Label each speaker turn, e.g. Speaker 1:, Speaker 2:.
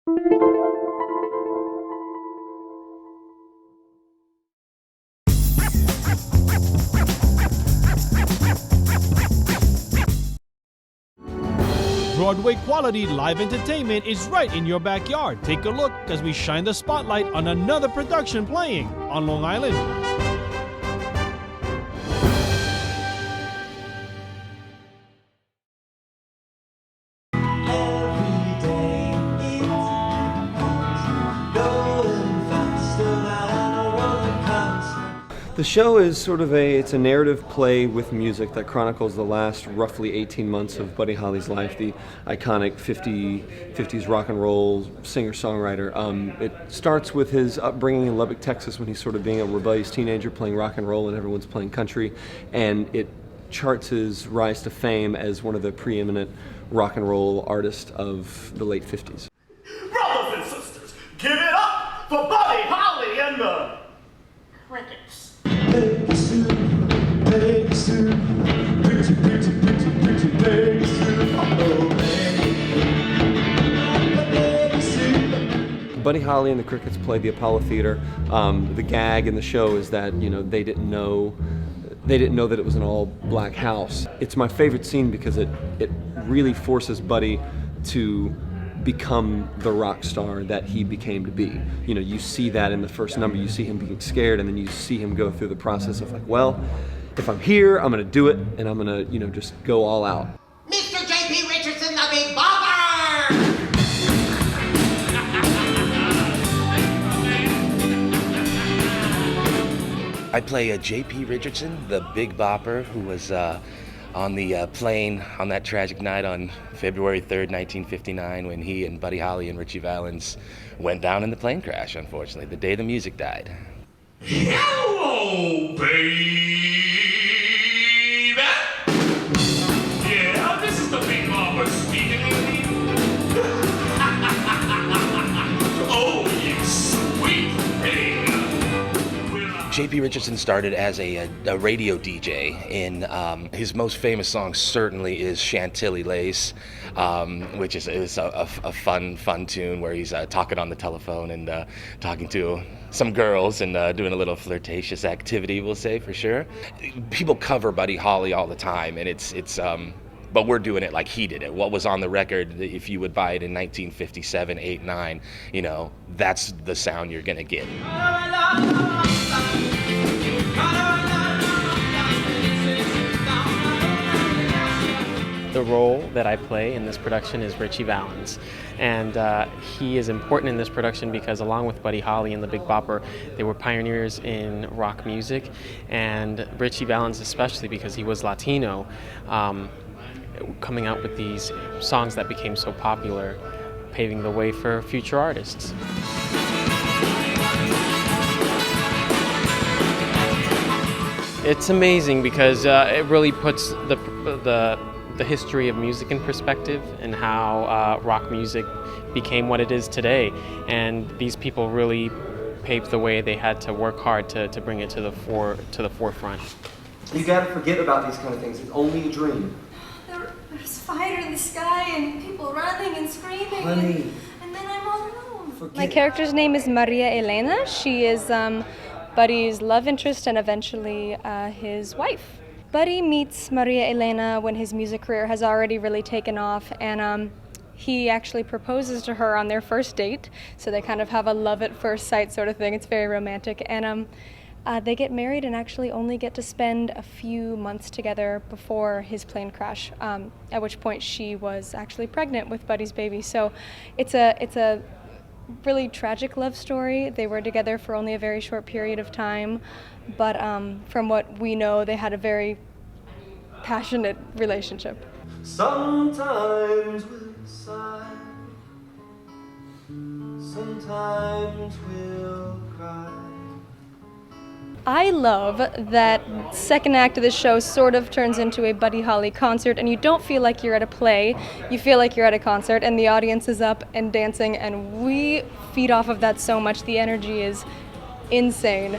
Speaker 1: Broadway quality live entertainment is right in your backyard. Take a look as we shine the spotlight on another production playing on Long Island.
Speaker 2: The show is sort of it's a narrative play with music that chronicles the last roughly 18 months of Buddy Holly's life, the iconic 50s rock and roll singer-songwriter. It starts with his upbringing in Lubbock, Texas, when he's sort of being a rebellious teenager playing rock and roll and everyone's playing country, and it charts his rise to fame as one of the preeminent rock and roll artists of the late 50s.
Speaker 3: Brothers and sisters, give it up for Buddy Holly and the Crickets.
Speaker 2: Buddy Holly and the Crickets played the Apollo Theater. The gag in the show is that they didn't know that it was an all-black house. It's my favorite scene because it really forces Buddy to become the rock star that he became to be. You see that in the first number. You see him being scared, and then you see him go through the process of well, if I'm here, I'm gonna do it, and I'm gonna, just go all out.
Speaker 4: Mr. J.P. Richardson, the Big Bopper!
Speaker 5: I play J.P. Richardson, the Big Bopper, who was on the plane on that tragic night on February 3rd, 1959, when he and Buddy Holly and Ritchie Valens went down in the plane crash, unfortunately, the day the music died.
Speaker 3: Hello, baby! Yeah, this is the Big Bopper speaking with you. Oh, you sweet thing!
Speaker 5: J.P. Richardson started as a radio DJ, and his most famous song certainly is Chantilly Lace, which is a fun tune where he's talking on the telephone and talking to some girls and doing a little flirtatious activity, we'll say, for sure. People cover Buddy Holly all the time, and it's but we're doing it like he did it. What was on the record, if you would buy it in 1957, 8, 9, that's the sound you're gonna get.
Speaker 6: The role that I play in this production is Ritchie Valens, and he is important in this production because along with Buddy Holly and the Big Bopper, they were pioneers in rock music, and Ritchie Valens especially because he was Latino, coming out with these songs that became so popular, paving the way for future artists. It's amazing because it really puts the history of music in perspective and how rock music became what it is today. And these people really paved the way. They had to work hard to bring it to the forefront.
Speaker 2: You gotta forget about these kind of things. It's only a dream.
Speaker 7: There's fire in the sky and people running and screaming.
Speaker 2: Honey.
Speaker 7: And then I'm all alone.
Speaker 8: My character's name is Maria Elena. She is Buddy's love interest and eventually his wife. Buddy meets Maria Elena when his music career has already really taken off, and he actually proposes to her on their first date, so they kind of have a love at first sight sort of thing. It's very romantic, and they get married and actually only get to spend a few months together before his plane crash, at which point she was actually pregnant with Buddy's baby. So it's a really tragic love story. They were together for only a very short period of time, but from what we know, they had a very passionate relationship.
Speaker 2: Sometimes we'll sigh, sometimes we'll cry.
Speaker 8: I love that second act of the show sort of turns into a Buddy Holly concert, and you don't feel like you're at a play, you feel like you're at a concert, and the audience is up and dancing, and we feed off of that so much. The energy is insane.